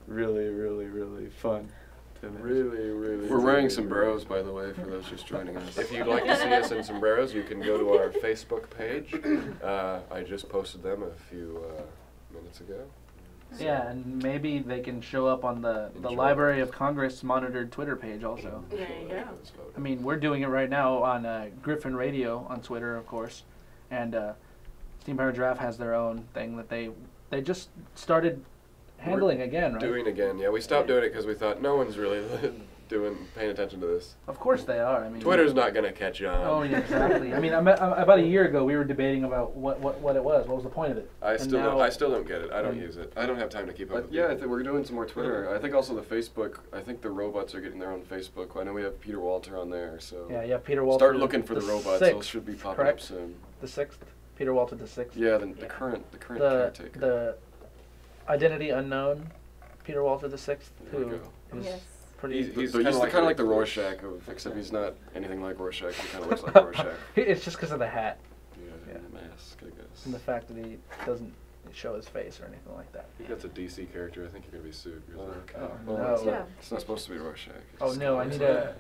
really, really, really fun. We're wearing sombreros, by the way, for those just joining us. If you'd like to see us in sombreros, you can go to our Facebook page. I just posted them a few minutes ago. Yeah, and maybe they can show up on the Library of Congress monitored Twitter page also. There you go. I mean, we're doing it right now on Griffin Radio on Twitter, of course, and Steam Powered Giraffe has their own thing that they just started handling again, right? Doing again, yeah. We stopped doing it because we thought no one's really paying attention to this. Of course they are. I mean, Twitter's not going to catch on. Oh, yeah, exactly. I mean, about a year ago, we were debating about what it was. What was the point of it? I still don't get it. I don't use it. I don't have time to keep up with yeah, I think we're doing some more Twitter. I think also the Facebook. I think the robots are getting their own Facebook. I know we have Peter Walter on there, so yeah, Peter Walter. Start looking for the robots. Those should be popping up soon. The 6th, Peter Walter the 6th. Yeah, the current caretaker. The identity unknown, Peter Walter the 6th, who is pretty. He's kind of like the Rorschach, except he's not anything like Rorschach. He kind of looks like Rorschach. It's just because of the hat. Yeah, the mask, I guess. And the fact that he doesn't show his face or anything like that. I think that's a DC character. I think you're going to be sued. No. It's not supposed to be Rorschach. Oh, no, I need to...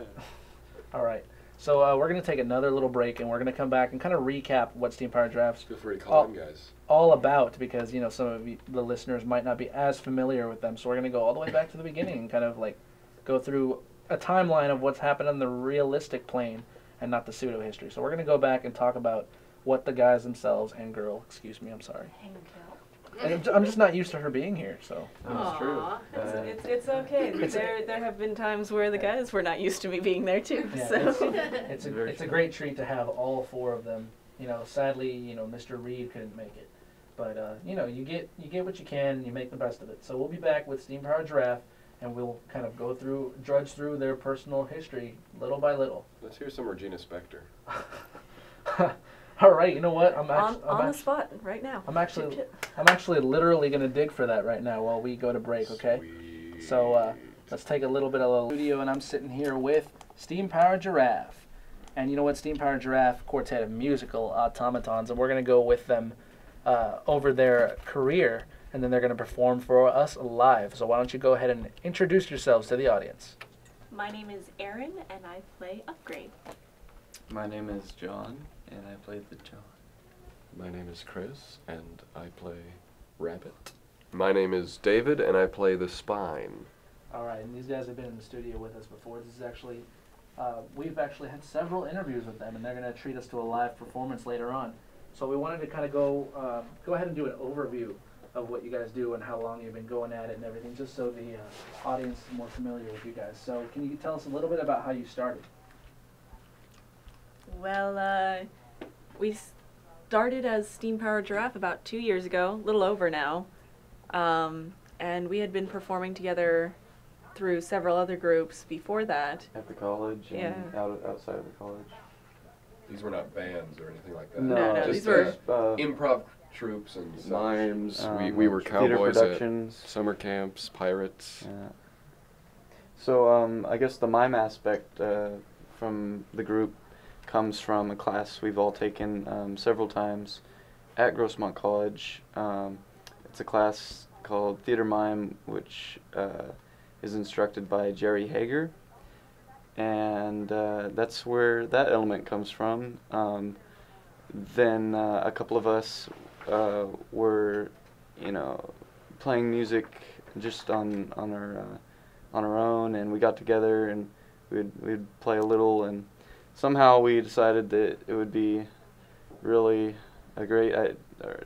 All right. So we're going to take another little break, and we're going to come back and kind of recap what Steam Powered Giraffes feel free to call in, guys. All about, because some of the listeners might not be as familiar with them. So we're going to go all the way back to the beginning and kind of like go through a timeline of what's happened on the realistic plane and not the pseudo history. So we're going to go back and talk about what the guys themselves and girl, excuse me, I'm sorry. And I'm just not used to her being here, so. That's true. It's okay. There have been times where the guys were not used to me being there too. Yeah, so it's a great treat to have all 4 of them. Sadly, Mr. Reed couldn't make it, but you get what you can, and you make the best of it. So we'll be back with Steam Powered Giraffe, and we'll kind of drudge through their personal history little by little. Let's hear some Regina Spektor. All right, you know what? I'm on the spot right now. I'm actually literally gonna dig for that right now while we go to break. Okay. Sweet. So let's take a little bit of the studio, and I'm sitting here with Steam Powered Giraffe, and you know what? Steam Powered Giraffe, quartet of musical automatons, and we're gonna go with them over their career, and then they're gonna perform for us live. So why don't you go ahead and introduce yourselves to the audience? My name is Erin, and I play Upgrade. My name is John, and I play the John. My name is Chris, and I play Rabbit. My name is David, and I play the Spine. All right, and these guys have been in the studio with us before. This is actually, we've actually had several interviews with them, and they're going to treat us to a live performance later on. So we wanted to kind of go ahead and do an overview of what you guys do and how long you've been going at it and everything, just so the audience is more familiar with you guys. So can you tell us a little bit about how you started? Well, we started as Steam Powered Giraffe about 2 years ago, a little over now, and we had been performing together through several other groups before that. At the college and outside of the college. These were not bands or anything like that. No, just these were improv troops and mimes. We were cowboys at summer camps, pirates. Yeah. So I guess the mime aspect from the group comes from a class we've all taken several times at Grossmont College. It's a class called Theater Mime, which is instructed by Jerry Hager, and that's where that element comes from. Then a couple of us were, playing music just on our own, and we got together and we'd play a little, and somehow we decided that it would be really a great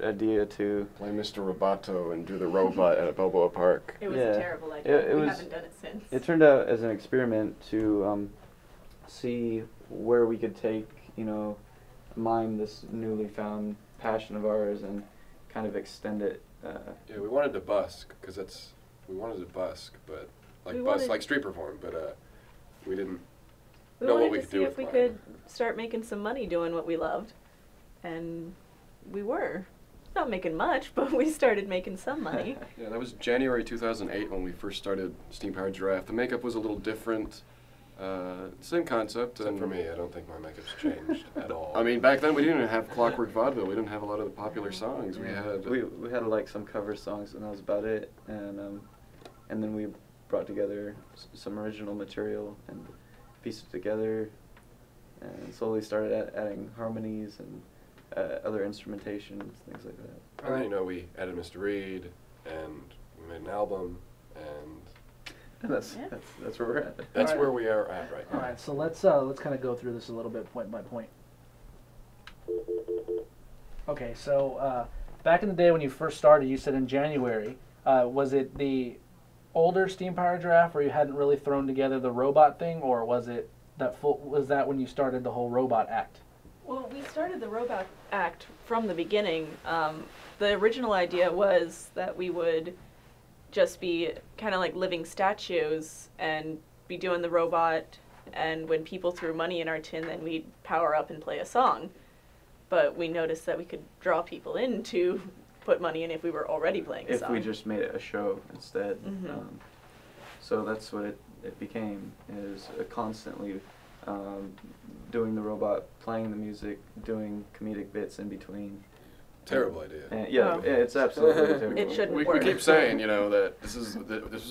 idea to play Mr. Roboto and do the robot at Balboa Park. It was a terrible idea. We haven't done it since. It turned out as an experiment to see where we could take, mime, this newly found passion of ours, and kind of extend it. Yeah, we wanted to busk, because we wanted to busk, but like street perform, but we didn't. We wanted to see if we could start making some money doing what we loved, and we were. Not making much, but we started making some money. Yeah, that was January 2008 when we first started Steam Powered Giraffe. The makeup was a little different, same concept. Except for me, I don't think my makeup's changed at all. I mean, back then we didn't have Clockwork Vaudeville. We didn't have a lot of the popular songs. We had like some cover songs, and that was about it. And and then we brought together some original material and pieced it together, and slowly started adding harmonies and other instrumentations, things like that. And then, you know, we added Mr. Reed, and we made an album, and That's where we're at. that's Alright. where we are at right now. All right, so let's kind of go through this a little bit point by point. Okay, so back in the day when you first started, you said in January. Was it the older Steam Power Giraffe where you hadn't really thrown together the robot thing, or was it was that when you started the whole robot act? Well, we started the robot act from the beginning. The original idea was that we would just be kind of like living statues and be doing the robot, and when people threw money in our tin, then we'd power up and play a song. But we noticed that we could draw people in to put money in if we were already playing a If song. we just made it a show instead. Mhm. So that's what it became, is constantly doing the robot, playing the music, doing comedic bits in between. Terrible idea. And yeah, Oh. it's absolutely terrible. It shouldn't We work. keep saying, you know, that this is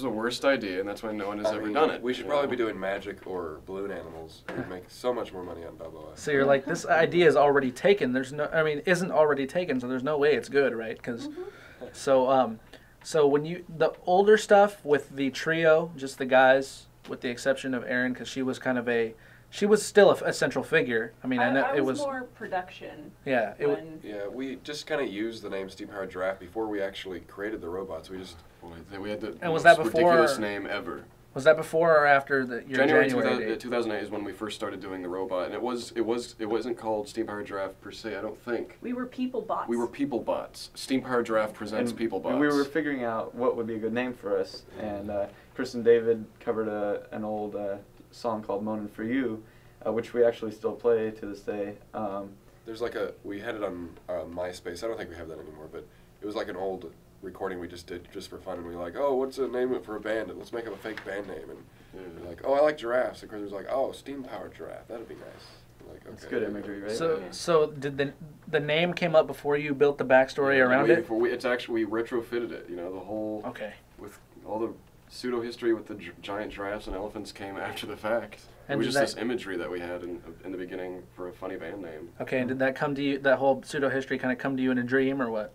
the worst idea, and that's why no one has I ever mean, done it. We should you probably know? be doing magic or balloon animals. We'd make so much more money on Balboa. So you're like, this idea is already taken. Isn't already taken, so there's no way it's good, right? Because, so when the older stuff with the trio, just the guys, with the exception of Erin, because she was she was still a central figure. I mean, I know I it was was, more production. yeah, it was. Yeah, we just kind of used the name Steam Powered Giraffe before we actually created the robots. We just We had the And was most that before- ridiculous name ever. Was that before or after your January January date? 2008 is when we first started doing the robot, and it wasn't called Steam Powered Giraffe per se. I don't think. We were people bots. We were People Bots. Steam Powered Giraffe presents People Bots. And we were figuring out what would be a good name for us, and Chris and David covered an old song called "Moanin' for You," which we actually still play to this day. there's like we had it on MySpace. I don't think we have that anymore, but it was like an old recording we just did just for fun, and we were like, oh, what's a name for a band? Let's make up a fake band name, and we're like, oh, I like giraffes. And Chris was like, oh, Steam Powered Giraffe. That'd be nice. We're like, okay. It's good imagery, right? So did the name came up before you built the backstory around it? It's actually, we retrofitted it. You know, the whole Okay. with all the pseudo history with the giant giraffes and elephants came after the fact. And It was did just this that- imagery that we had in the beginning for a funny band name. Okay, and did that come to you? That whole pseudo history kind of come to you in a dream or what?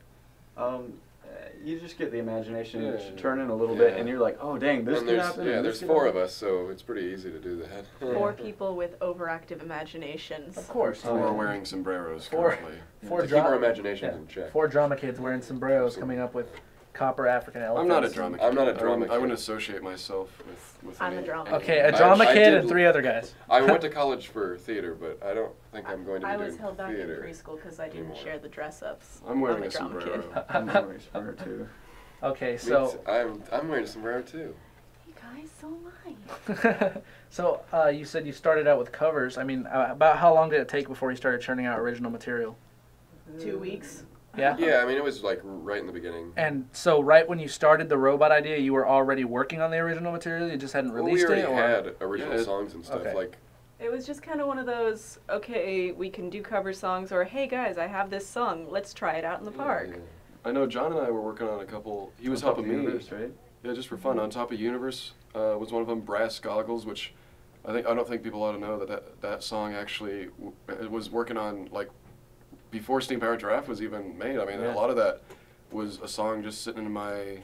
You just get the imagination Yeah. turning a little bit, Yeah. and you're like, oh, dang, this And could there's happen. yeah, and there's this could 4 of happen. us, so it's pretty easy to do that. 4 people with overactive imaginations. Of course. Oh, Who yeah. are wearing sombreros Four- currently. Four to keep our drama- imaginations yeah, in check. 4 drama kids wearing sombreros coming up with copper African I'm elephants. not a drama kid. I'm not a I drama wouldn't- I wouldn't kid. associate myself with I'm a any- drama any- Okay, a drama I kid did- and 3 other guys. I went to college for theater, but I don't think I'm going to be I doing was held back in theater. preschool because I didn't anymore. share the dress-ups. I'm wearing I'm a drama sombrero. kid. I'm wearing a sombrero, too. Okay, Me so too. I'm wearing a sombrero too. Hey guys, so am I. so you said you started out with covers. I mean, about how long did it take before you started churning out original material? 2 weeks. Yeah. Yeah, I mean it was like right in the beginning. And so, right when you started the robot idea, you were already working on the original material. You just hadn't Well, released we already it, or had original Yeah, songs and stuff. okay. Like It was just kind of one of those, okay, we can do cover songs, or hey guys, I have this song, let's try it out in the park. yeah. I know John and I were working on a couple. He was On top helping of me. Universe, right? Yeah, just for fun. On Top of Universe was one of them. Brass Goggles, which I don't think people ought to know that song actually it was working on like before Steam Powered Giraffe was even made. I mean, Yeah. a lot of that was a song just sitting in my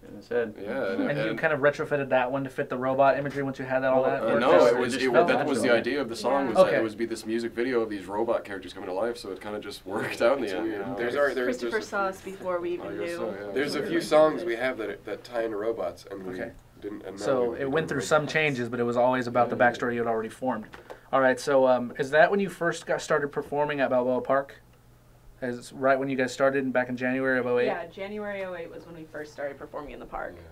In his head. and you kind of retrofitted that one to fit the robot imagery once you had that all Well, that. Or no, just- it was it just felt that was the natural. idea of the song. Yeah. Was that Okay. it would be this music video of these robot characters coming to life. So it kind of just worked out in the end. You know? Christopher saw us before we I even guess knew. so, yeah. There's a few songs we have that tie into robots, and we Okay. didn't. And now So we it went do through some robots. changes, but it was always about the Yeah. backstory you had already formed. All right, so is that when you first got started performing at Balboa Park? Is right when you guys started back in January of 08? Yeah, January 08 was when we first started performing in the park. Yeah.